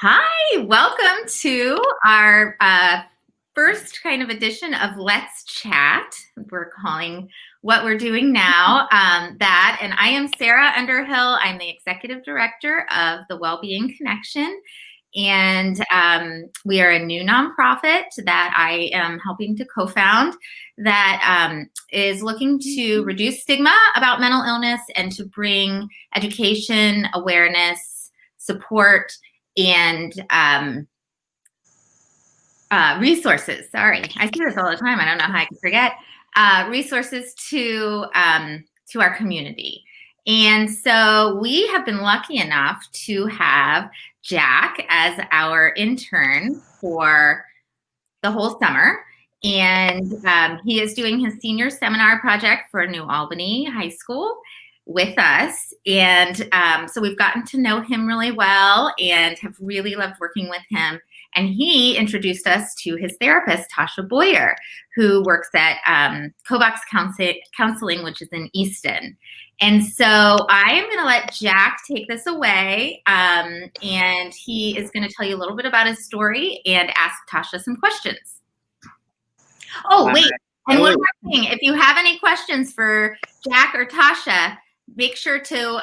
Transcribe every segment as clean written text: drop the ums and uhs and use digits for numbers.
Hi, welcome to our first kind of edition of Let's Chat. We're calling what we're doing now that, and I am Sarah Underhill. I'm the Executive Director of the Wellbeing Connection, and we are a new nonprofit that I am helping to co-found that is looking to reduce stigma about mental illness and to bring education, awareness, support, and resources. Sorry, I see this all the time. I don't know how I can forget. Resources to our community. And so we have been lucky enough to have Jack as our intern for the whole summer. And he is doing his senior seminar project for New Albany High School with us. And so we've gotten to know him really well and have really loved working with him. And he introduced us to his therapist, Tasha Boyer, who works at Kovacs Counseling, which is in Easton. And so I am going to let Jack take this away, and he is going to tell you a little bit about his story and ask Tasha some questions. Oh, wait. And one more thing, if you have any questions for Jack or Tasha, make sure to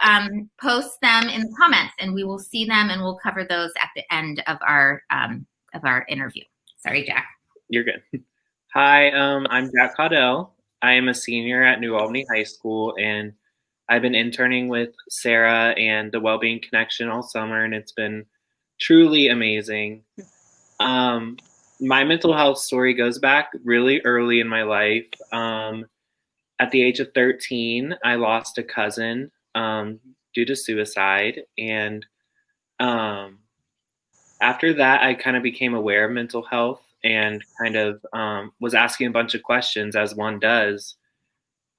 post them in the comments, and we will see them, and we'll cover those at the end of our interview. Sorry, Jack. You're good. Hi, I'm Jack Caudill. I am a senior at New Albany High School, and I've been interning with Sarah and the Wellbeing Connection all summer, and it's been truly amazing. My mental health story goes back really early in my life. At the age of 13, I lost a cousin due to suicide. And after that, I kind of became aware of mental health and kind of was asking a bunch of questions, as one does.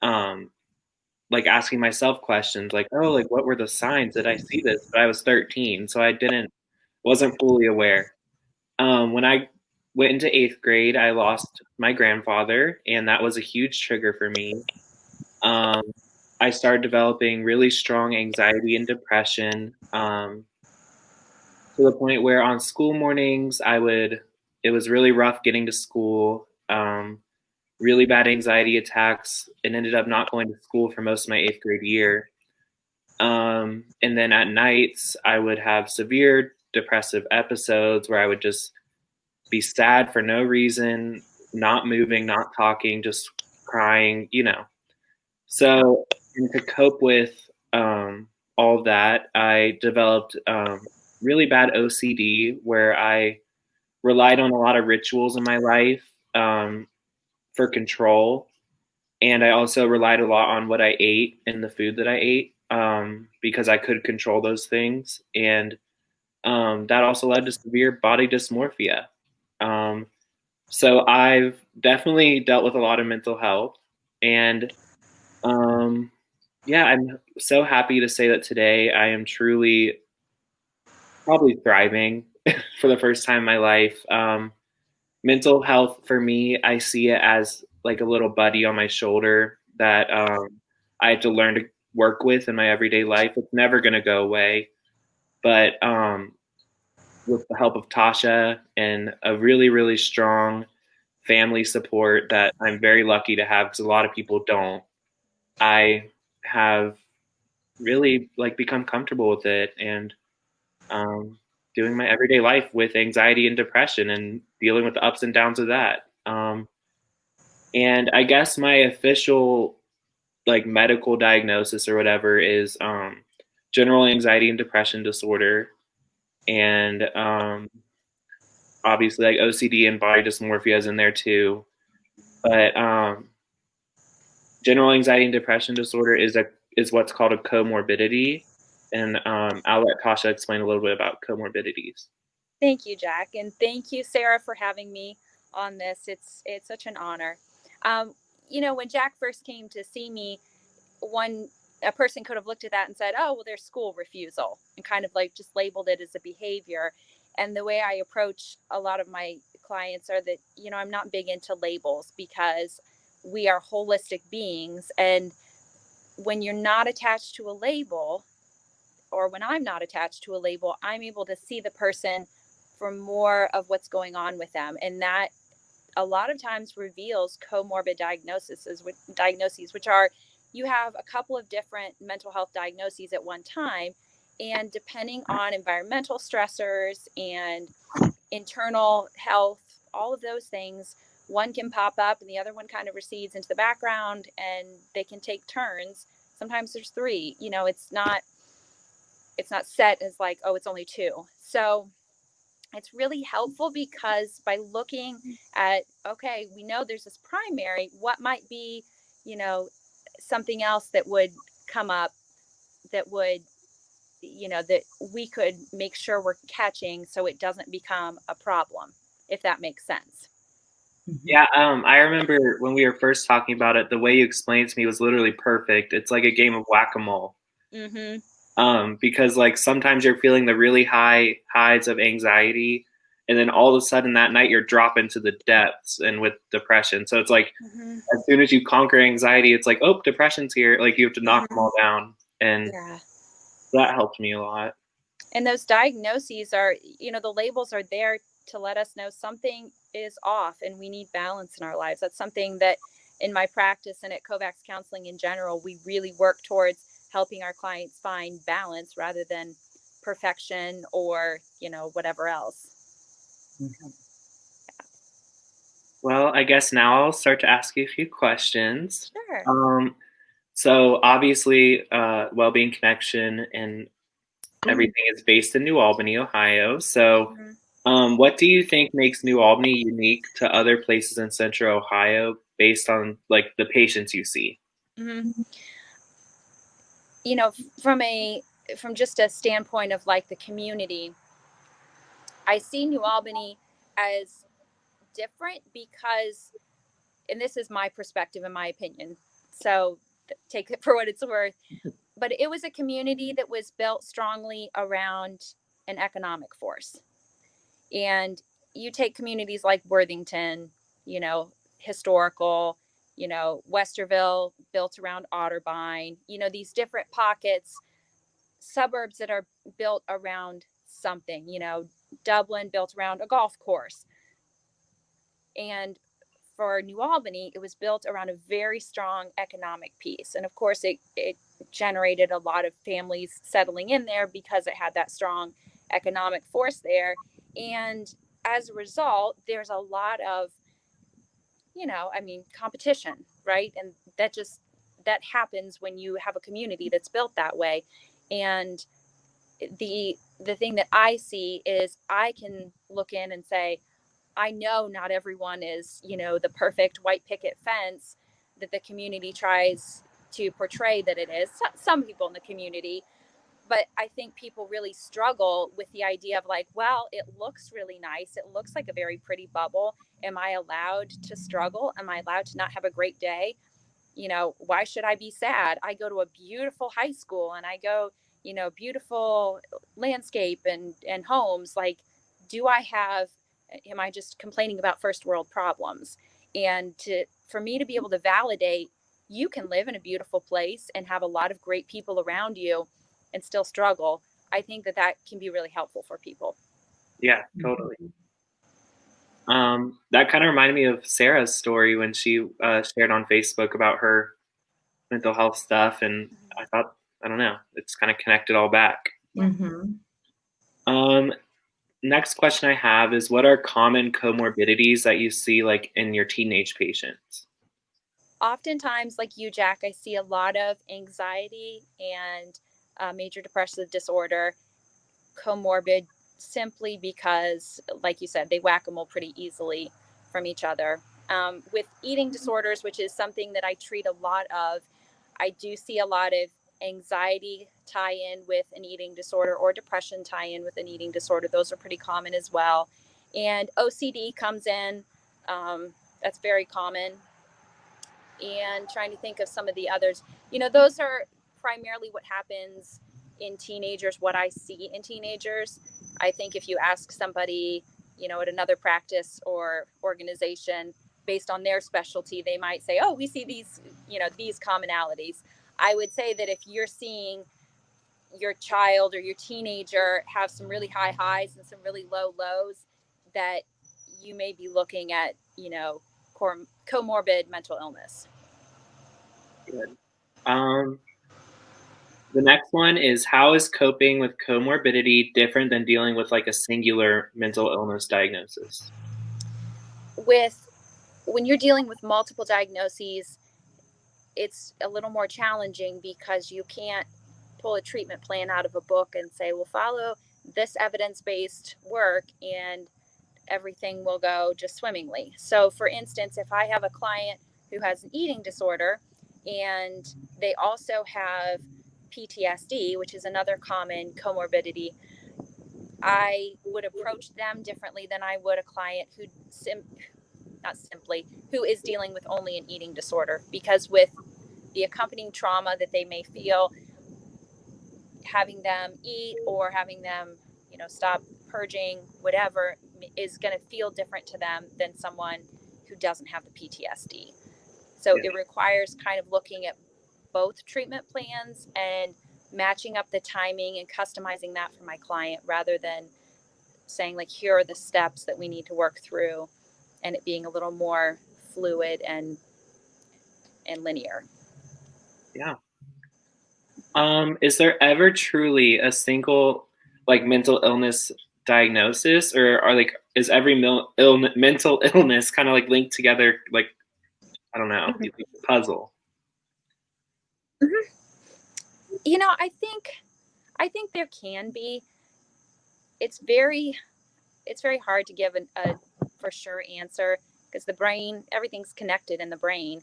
Like asking myself questions like, oh, like what were the signs? Did I see this? But I was 13, so I wasn't fully aware. When I went into 8th grade, I lost my grandfather, and that was a huge trigger for me. I started developing really strong anxiety and depression, to the point where on school mornings, it was really rough getting to school, really bad anxiety attacks, and ended up not going to school for most of my 8th grade year. And then at nights, I would have severe depressive episodes where I would just be sad for no reason, not moving, not talking, just crying, So to cope with all of that, I developed really bad OCD where I relied on a lot of rituals in my life for control. And I also relied a lot on what I ate and the food that I ate because I could control those things. And that also led to severe body dysmorphia. So I've definitely dealt with a lot of mental health, and yeah, I'm so happy to say that today I am truly probably thriving for the first time in my life. Mental health for me, I see it as like a little buddy on my shoulder that I have to learn to work with in my everyday life. It's never going to go away, but with the help of Tasha and a really, really strong family support that I'm very lucky to have, because a lot of people don't, I have really become comfortable with it and doing my everyday life with anxiety and depression and dealing with the ups and downs of that. And I guess my official medical diagnosis or whatever is general anxiety and depression disorder. And obviously OCD and body dysmorphia is in there too. But general anxiety and depression disorder is what's called a comorbidity. And I'll let Tasha explain a little bit about comorbidities. Thank you, Jack. And thank you, Sarah, for having me on this. It's such an honor. When Jack first came to see me, a person could have looked at that and said, oh, well, there's school refusal, and kind of just labeled it as a behavior. And the way I approach a lot of my clients are that, I'm not big into labels, because we are holistic beings. And when you're not attached to a label, or when I'm not attached to a label, I'm able to see the person for more of what's going on with them. And that a lot of times reveals comorbid diagnoses, which are, you have a couple of different mental health diagnoses at one time. And depending on environmental stressors and internal health, all of those things, one can pop up and the other one kind of recedes into the background, and they can take turns. Sometimes there's three, it's not set as like, oh, it's only two. So it's really helpful because by looking at, okay, we know there's this primary, what might be, something else that would come up that would, that we could make sure we're catching so it doesn't become a problem, if that makes sense. Yeah, I remember when we were first talking about it, the way you explained it to me was literally perfect. It's like a game of whack-a-mole. Because like sometimes you're feeling the really high highs of anxiety, and then all of a sudden that night you're dropping to the depths and with depression. So it's like as soon as you conquer anxiety, it's like, oh, depression's here. Like you have to knock them all down, and that helped me a lot. And those diagnoses are, the labels are there to let us know something is off and we need balance in our lives. That's something that in my practice and at Kovacs Counseling in general, we really work towards helping our clients find balance rather than perfection or, whatever else. Well, I guess now I'll start to ask you a few questions. Sure. So obviously, Wellbeing Connection and everything is based in New Albany, Ohio. So what do you think makes New Albany unique to other places in Central Ohio based on like the patients you see? From just a standpoint of like the community, I see New Albany as different because, and this is my perspective and my opinion, so take it for what it's worth, but it was a community that was built strongly around an economic force. And you take communities like Worthington, historical, Westerville built around Otterbein, these different pockets, suburbs that are built around something, Dublin built around a golf course. And for New Albany, it was built around a very strong economic piece. And of course, it generated a lot of families settling in there because it had that strong economic force there. And as a result, there's a lot of, competition, right? And that happens when you have a community that's built that way. And the thing that I see is I can look in and say, I know not everyone is, the perfect white picket fence that the community tries to portray that it is. Some people in the community, but I think people really struggle with the idea of like, well, it looks really nice. It looks like a very pretty bubble. Am I allowed to struggle? Am I allowed to not have a great day? Why should I be sad? I go to a beautiful high school and I go, beautiful landscape and homes. Like, am I just complaining about first world problems? And for me to be able to validate, you can live in a beautiful place and have a lot of great people around you and still struggle. I think that can be really helpful for people. Yeah, totally. That kind of reminded me of Sarah's story when she shared on Facebook about her mental health stuff, and I thought, I don't know, it's kind of connected all back. Next question I have is, what are common comorbidities that you see like in your teenage patients? Oftentimes, like you, Jack, I see a lot of anxiety and major depressive disorder, comorbid, simply because, like you said, they whack-a-mole pretty easily from each other. With eating disorders, which is something that I treat a lot of, I do see a lot of anxiety tie in with an eating disorder or depression tie in with an eating disorder. Those are pretty common as well. And OCD comes in. That's very common. And trying to think of some of the others, those are primarily what happens in teenagers, what I see in teenagers. I think if you ask somebody, at another practice or organization based on their specialty, they might say, oh, we see these, these commonalities. I would say that if you're seeing, your child or your teenager have some really high highs and some really low lows, that you may be looking at, comorbid mental illness. Good. The next one is, how is coping with comorbidity different than dealing with like a singular mental illness diagnosis? When you're dealing with multiple diagnoses, it's a little more challenging because you can't pull a treatment plan out of a book and say, well, follow this evidence-based work and everything will go just swimmingly. So for instance, if I have a client who has an eating disorder and they also have PTSD, which is another common comorbidity, I would approach them differently than I would a client who who is dealing with only an eating disorder, because with the accompanying trauma that they may feel, having them eat or having them, stop purging, whatever, is going to feel different to them than someone who doesn't have the PTSD. So it requires kind of looking at both treatment plans and matching up the timing and customizing that for my client, rather than saying like, here are the steps that we need to work through, and it being a little more fluid and linear. Yeah. Is there ever truly a single like mental illness diagnosis, or is every mental illness kind of like linked together, like, I don't know, like a puzzle? Mm-hmm. I think there can be. It's very hard to give a for sure answer, because the brain, everything's connected in the brain.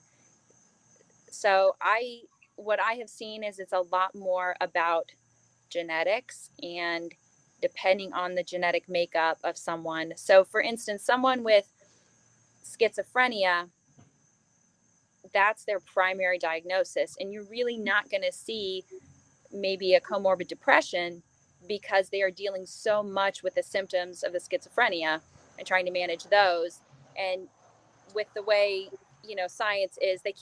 So what I have seen is it's a lot more about genetics and depending on the genetic makeup of someone. So for instance, someone with schizophrenia, that's their primary diagnosis, and you're really not going to see maybe a comorbid depression, because they are dealing so much with the symptoms of the schizophrenia and trying to manage those. And with the way, science is, they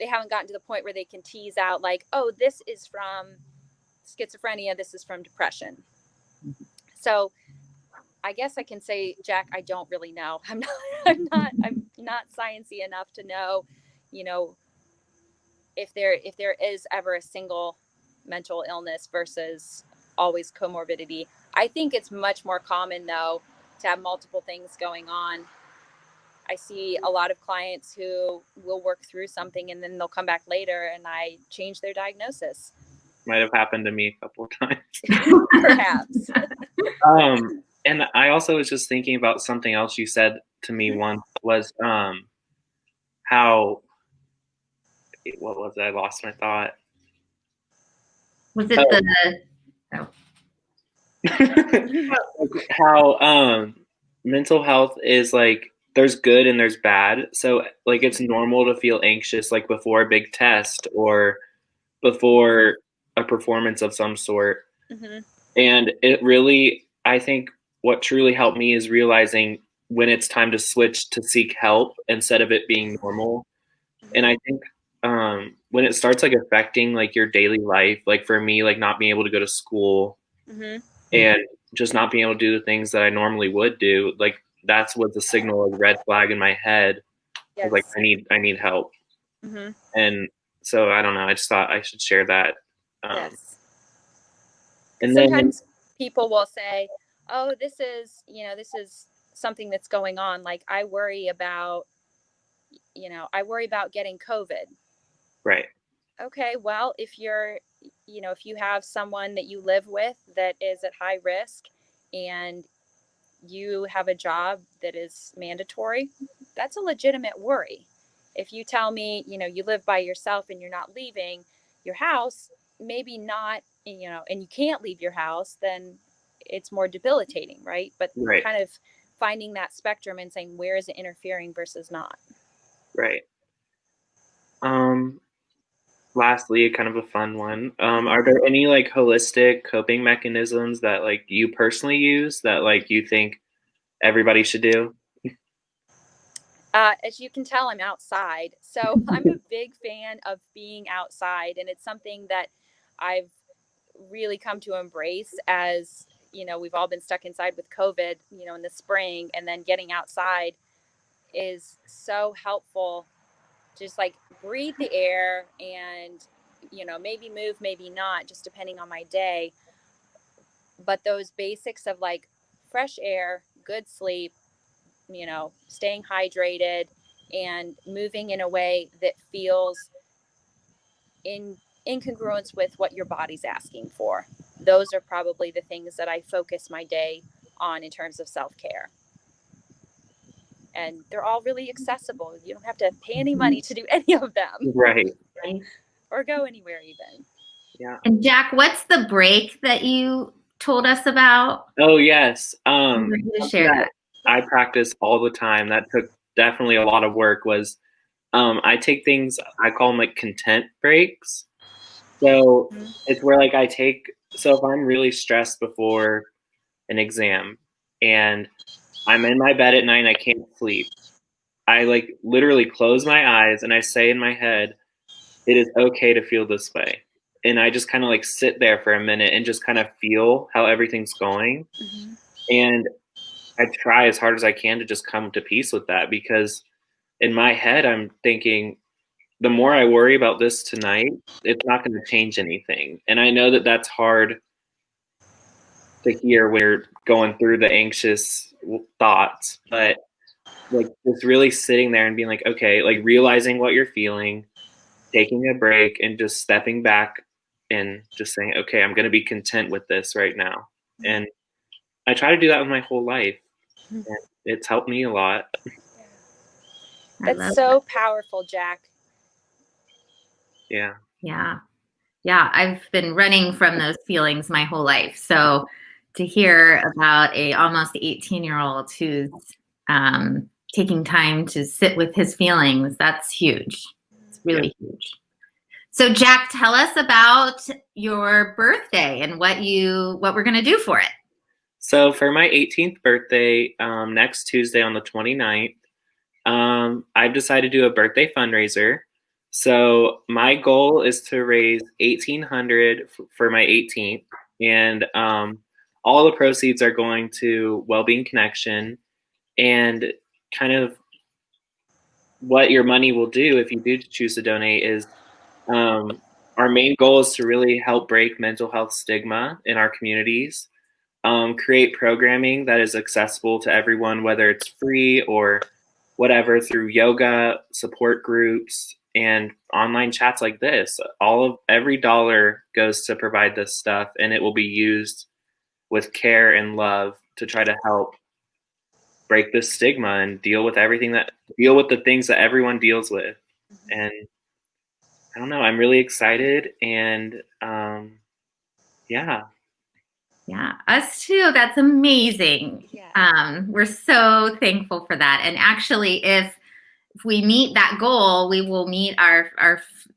haven't gotten to the point where they can tease out like, oh, this is from schizophrenia, this is from depression. So I guess I can say, Jack, I don't really know. I'm not sciencey enough to know, if there is ever a single mental illness versus always comorbidity. I think it's much more common though to have multiple things going on. I see a lot of clients who will work through something and then they'll come back later and I change their diagnosis. Might have happened to me a couple of times. Perhaps. And I also was just thinking about something else you said to me once, was how, what was it? I lost my thought. Was it how mental health is like, there's good and there's bad. So like, it's normal to feel anxious like before a big test or before a performance of some sort. Mm-hmm. And it really, I think what truly helped me is realizing when it's time to switch to seek help instead of it being normal. Mm-hmm. And I think when it starts like affecting like your daily life, like for me, like not being able to go to school, mm-hmm. and just not being able to do the things that I normally would do, like that's what the signal of red flag in my head. Yes. I was like, I need help. Mm-hmm. And so I don't know, I just thought I should share that. Yes. And sometimes people will say, oh, this is something that's going on. Like I worry about getting COVID. Right. Okay. Well, if you have someone that you live with that is at high risk and you have a job that is mandatory, that's a legitimate worry. If you tell me, you live by yourself and you're not leaving your house, maybe not, and you can't leave your house, then it's more debilitating, right? But right. Kind of finding that spectrum and saying, where is it interfering versus not? Right. Lastly, kind of a fun one. Are there any like holistic coping mechanisms that like you personally use that like you think everybody should do? As you can tell, I'm outside. So I'm a big fan of being outside. And it's something that I've really come to embrace as, we've all been stuck inside with COVID, in the spring, and then getting outside is so helpful. Just like breathe the air and, maybe move, maybe not, just depending on my day. But those basics of like fresh air, good sleep, staying hydrated and moving in a way that feels in congruence with what your body's asking for. Those are probably the things that I focus my day on in terms of self-care. And they're all really accessible. You don't have to pay any money to do any of them. Right. Or go anywhere even. Yeah. And Jack, what's the break that you told us about? Oh, yes. Share that. I practice all the time. That took definitely a lot of work. Was I take things, I call them like content breaks. So it's where like so if I'm really stressed before an exam and I'm in my bed at night and I can't sleep, I like literally close my eyes and I say in my head, it is okay to feel this way. And I just kind of like sit there for a minute and just kind of feel how everything's going. Mm-hmm. And I try as hard as I can to just come to peace with that, because in my head, I'm thinking, the more I worry about this tonight, it's not going to change anything. And I know that that's hard to hear when you're going through the anxious thoughts, but like just really sitting there and being like, okay, like realizing what you're feeling, taking a break and just stepping back and just saying, okay, I'm going to be content with this right now. And I try to do that with my whole life. And it's helped me a lot. That's so powerful, Jack. Yeah. Yeah. Yeah. I've been running from those feelings my whole life. So to hear about a almost 18-year-old who's taking time to sit with his feelings, that's huge. It's really huge. So Jack, tell us about your birthday and what we're going to do for it. So for my 18th birthday, next Tuesday on the 29th, I've decided to do a birthday fundraiser. So my goal is to raise $1,800 for my 18th, and all the proceeds are going to Wellbeing Connection. And kind of what your money will do if you do choose to donate is our main goal is to really help break mental health stigma in our communities, create programming that is accessible to everyone, whether it's free or whatever, through yoga, support groups, and online chats like this. Every dollar goes to provide this stuff, and it will be used with care and love to try to help break this stigma and deal with the things that everyone deals with. And I don't know, I'm really excited, and Yeah, us too. That's amazing. Yeah. We're so thankful for that. And actually, if we meet that goal, we will meet our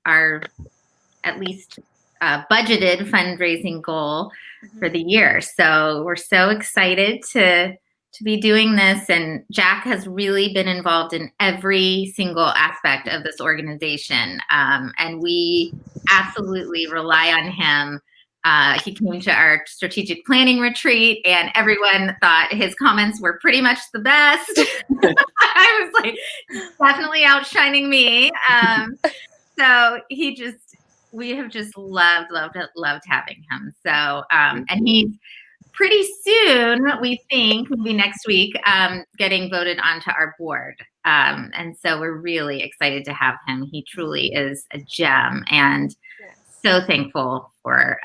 at least budgeted fundraising goal for the year. So we're so excited to be doing this. And Jack has really been involved in every single aspect of this organization. And we absolutely rely on him. He came to our strategic planning retreat and everyone thought his comments were pretty much the best. I was like, definitely outshining me. So we have just loved having him. So, and he's pretty soon, we think, maybe next week, getting voted onto our board. And so we're really excited to have him. He truly is a gem, and so thankful for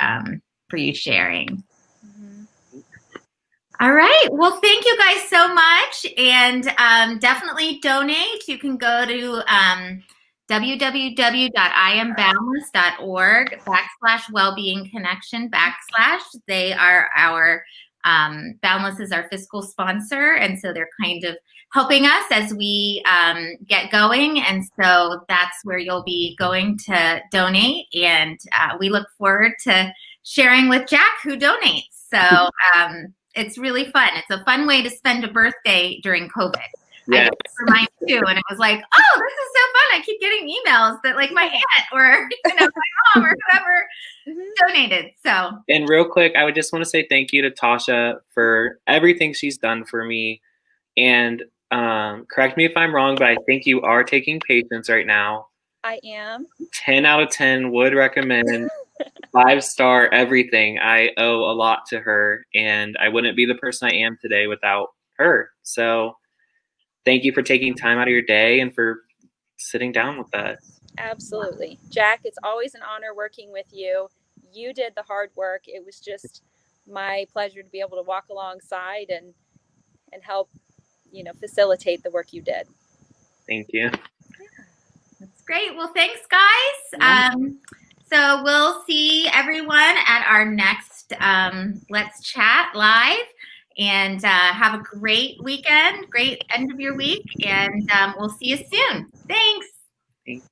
you sharing. All right. Well, thank you guys so much. And definitely donate. You can go to www.iamboundless.org/wellbeing connection/. They are our Boundless is our fiscal sponsor. And so they're kind of helping us as we get going. And so that's where you'll be going to donate. And we look forward to sharing with Jack, who donates. So it's really fun. It's a fun way to spend a birthday during COVID. Yes. I did it for mine too, and it was like, oh, this is so fun. I keep getting emails that like my aunt or my mom or whoever donated. So, and real quick, I would just want to say thank you to Tasha for everything she's done for me. And correct me if I'm wrong, but I think you are taking patients right now. I am. 10 out of 10 would recommend. 5-star everything. I owe a lot to her, and I wouldn't be the person I am today without her. So thank you for taking time out of your day and for sitting down with us. Absolutely. Jack, it's always an honor working with you. You did the hard work. It was just my pleasure to be able to walk alongside and help, facilitate the work you did. Thank you. that's great. Well, thanks, guys. So we'll see everyone at our next Let's Chat live. And have a great weekend, great end of your week. And we'll see you soon. Thanks. Thanks.